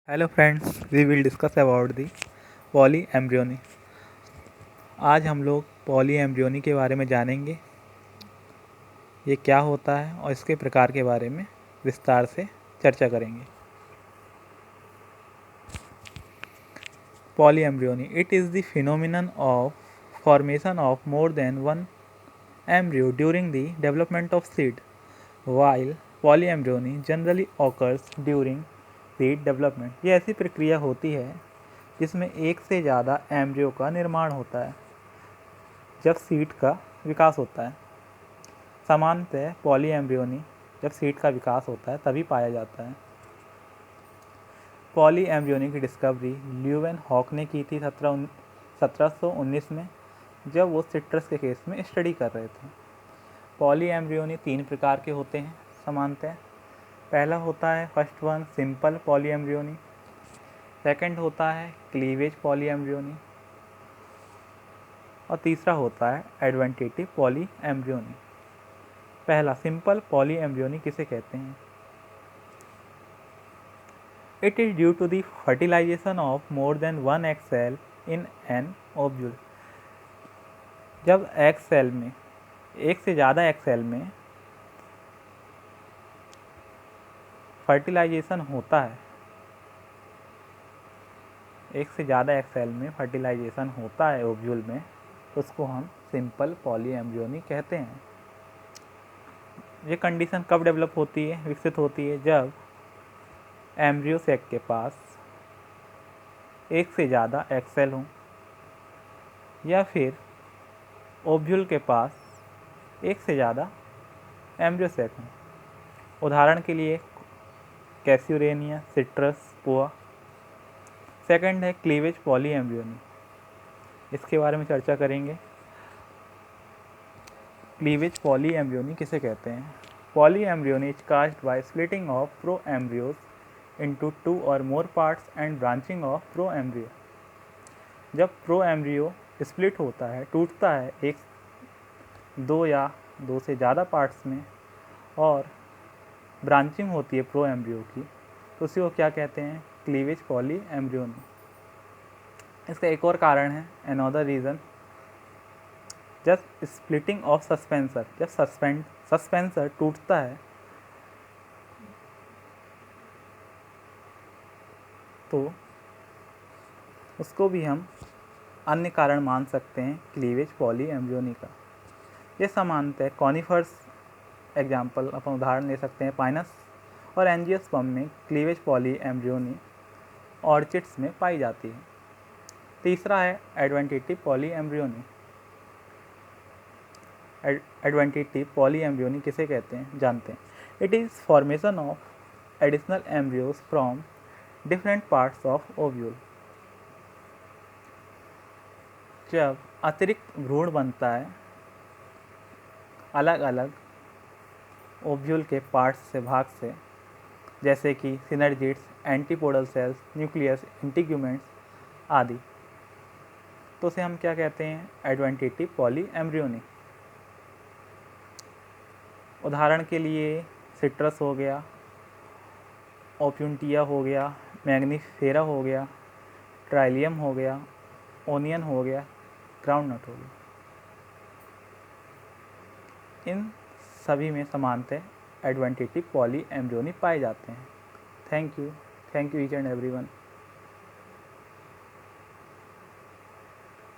Hello friends, we will discuss about the polyembryony. आज हम लोग पॉलीएम्ब्रियोनी के बारे में जानेंगे। ये क्या होता है और इसके प्रकार के बारे में विस्तार से चर्चा करेंगे। Polyembryony it is the phenomenon of formation of more than one embryo during the development of seed, while polyembryony generally occurs during seed development. ये ऐसी प्रक्रिया होती है जिसमें एक से ज़्यादा एम्ब्रियो का निर्माण होता है जब सीड का विकास होता है। सामान्यतः पॉलीएम्ब्रियोनी जब सीड का विकास होता है तभी पाया जाता है। पॉलीएम्ब्रियोनी की डिस्कवरी ल्यूवेनहॉक ने की थी 1719 में, जब वो सिट्रस के केस में स्टडी कर रहे थे। पॉलीएम्ब्रियोनी 3 प्रकार के होते हैं सामान्यतः। पहला होता है first one simple polyembryony, second होता है क्लीवेज पॉलीएम्ब्रियोनी और तीसरा होता है एडवेंटेटिव पॉलीएम्ब्रियोनी। पहला सिंपल पॉलीएम्ब्रियोनी किसे कहते हैं? It is due to the fertilization of more than one egg cell in an ovule. जब एग सेल में एक से ज़्यादा एग सेल में फर्टिलाइजेशन होता है, एक से ज़्यादा एग सेल में फर्टिलाइजेशन होता है ओव्यूल में, तो उसको हम सिंपल पॉलीएम्ब्रियोनी कहते हैं। ये कंडीशन कब डेवलप होती है, विकसित होती है? जब एम्ब्रियो सेक के पास एक से ज़्यादा एग सेल हों या फिर ओव्यूल के पास एक से ज़्यादा एम्ब्रियो सेक हों। उदाहरण के लिए कैस्यूरेनिया, सिट्रस, पोआ। सेकंड है क्लीवेज पॉलीएम्ब्रियोनी, इसके बारे में चर्चा करेंगे। क्लीवेज पॉलीएम्ब्रियोनी किसे कहते हैं? Polyembryony is caused by splitting of pro embryos into 2 or more parts and branching of pro embryo. जब प्रो एम्ब्रियो स्प्लिट होता है, टूटता है एक, दो या दो से ज़्यादा पार्ट्स में और ब्रांचिंग होती है प्रो एम्ब्रियो की, तो उसी को क्या कहते हैं? Cleavage polyembryony. इसका एक और कारण है, अनदर रीज़न, जब स्प्लिटिंग ऑफ सस्पेंसर, जब सस्पेंसर टूटता है तो उसको भी हम अन्य कारण मान सकते हैं क्लीवेज पॉलीएम्ब्रियोनी का। ये सामान्यतः कॉनिफर्स, एग्जाम्पल अपन उदाहरण ले सकते हैं पाइनस और एंजियोस्पर्म में क्लीवेज पॉलीएम्ब्रियोनी ऑर्चिड्स में पाई जाती है। तीसरा है एडवेंटेटिव पॉलीएम्ब्रियोनी। एडवेंटेटिव पॉलीएम्ब्रियोनी किसे कहते हैं, जानते हैं। It is formation of additional embryos from different parts of ovule. जब अतिरिक्त भ्रूण बनता है अलग अलग ओव्यूल के पार्ट्स से, भाग से, जैसे कि synergids, antipodal cells, nucleus, integuments आदि, तो उसे हम क्या कहते हैं? एडवेंटेटिव पॉलीएम्ब्रियोनी। उदाहरण के लिए सिट्रस हो गया, ओप्यून्टिया हो गया, मैग्नीफेरा हो गया, ट्राइलियम हो गया, ओनियन हो गया, ग्राउंडनट हो गया। इन सभी में समानतः एडवेंटेटिव पॉलीएम्ब्रियोनी पाए जाते हैं। Thank you each and everyone.